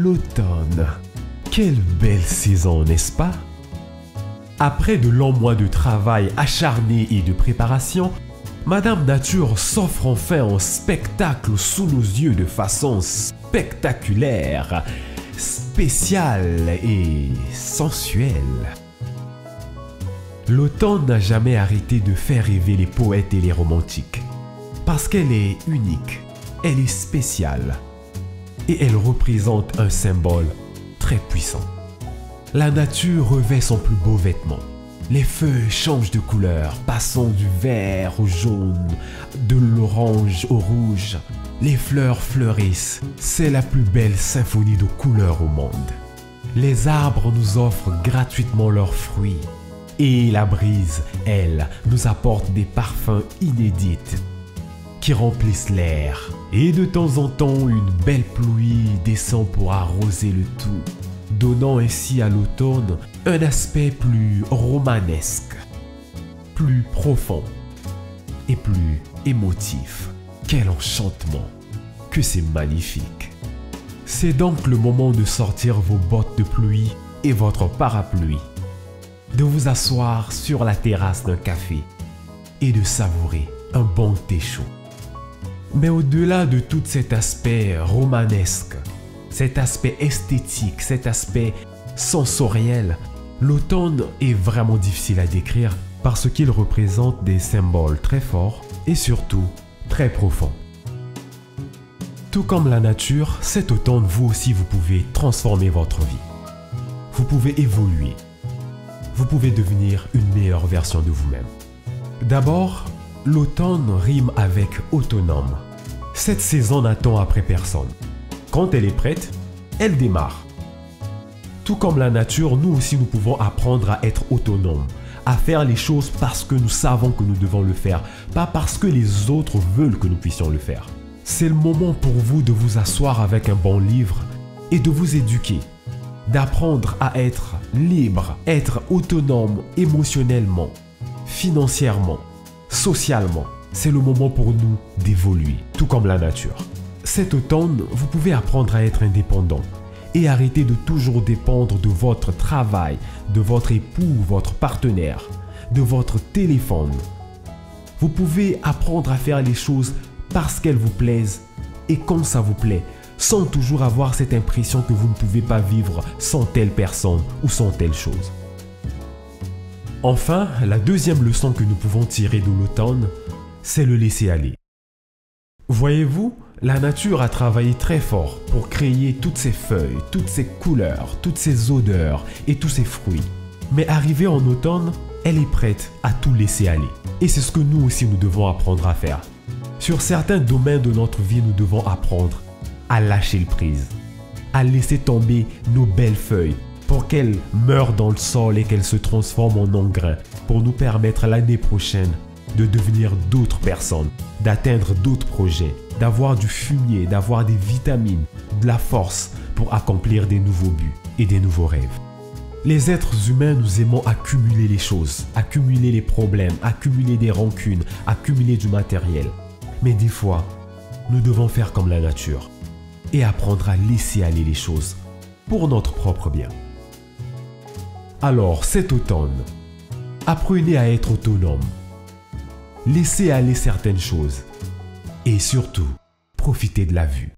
L'automne. Quelle belle saison, n'est-ce pas? Après de longs mois de travail acharné et de préparation, Madame Nature s'offre enfin en spectacle sous nos yeux de façon spectaculaire, spéciale et sensuelle. L'automne n'a jamais arrêté de faire rêver les poètes et les romantiques, parce qu'elle est unique, elle est spéciale, et elle représente un symbole très puissant. La nature revêt son plus beau vêtement. Les feuilles changent de couleur, passant du vert au jaune, de l'orange au rouge. Les fleurs fleurissent. C'est la plus belle symphonie de couleurs au monde. Les arbres nous offrent gratuitement leurs fruits. Et la brise, elle, nous apporte des parfums inédits qui remplissent l'air. Et de temps en temps, une belle pluie descend pour arroser le tout, donnant ainsi à l'automne un aspect plus romanesque, plus profond et plus émotif. Quel enchantement! Que c'est magnifique! C'est donc le moment de sortir vos bottes de pluie et votre parapluie, de vous asseoir sur la terrasse d'un café et de savourer un bon thé chaud. Mais au-delà de tout cet aspect romanesque, cet aspect esthétique, cet aspect sensoriel, l'automne est vraiment difficile à décrire parce qu'il représente des symboles très forts et surtout très profonds. Tout comme la nature, cet automne, vous aussi, vous pouvez transformer votre vie. Vous pouvez évoluer. Vous pouvez devenir une meilleure version de vous-même. D'abord, l'automne rime avec autonome. Cette saison n'attend après personne. Quand elle est prête, elle démarre. Tout comme la nature, nous aussi nous pouvons apprendre à être autonomes, à faire les choses parce que nous savons que nous devons le faire, pas parce que les autres veulent que nous puissions le faire. C'est le moment pour vous de vous asseoir avec un bon livre et de vous éduquer, d'apprendre à être libre, être autonome émotionnellement, financièrement, socialement. C'est le moment pour nous d'évoluer, tout comme la nature. Cet automne, vous pouvez apprendre à être indépendant et arrêter de toujours dépendre de votre travail, de votre époux, votre partenaire, de votre téléphone. Vous pouvez apprendre à faire les choses parce qu'elles vous plaisent et quand ça vous plaît, sans toujours avoir cette impression que vous ne pouvez pas vivre sans telle personne ou sans telle chose. Enfin, la deuxième leçon que nous pouvons tirer de l'automne, c'est le laisser aller. Voyez-vous, la nature a travaillé très fort pour créer toutes ces feuilles, toutes ces couleurs, toutes ces odeurs et tous ces fruits. Mais arrivée en automne, elle est prête à tout laisser aller. Et c'est ce que nous aussi nous devons apprendre à faire. Sur certains domaines de notre vie, nous devons apprendre à lâcher le prise, à laisser tomber nos belles feuilles pour qu'elles meurent dans le sol et qu'elles se transforment en engrais pour nous permettre l'année prochaine de devenir d'autres personnes, d'atteindre d'autres projets, d'avoir du fumier, d'avoir des vitamines, de la force pour accomplir des nouveaux buts et des nouveaux rêves. Les êtres humains, nous aimons accumuler les choses, accumuler les problèmes, accumuler des rancunes, accumuler du matériel. Mais des fois, nous devons faire comme la nature et apprendre à laisser aller les choses pour notre propre bien. Alors, cet automne, apprenez à être autonome. Laissez aller certaines choses et surtout, profitez de la vue.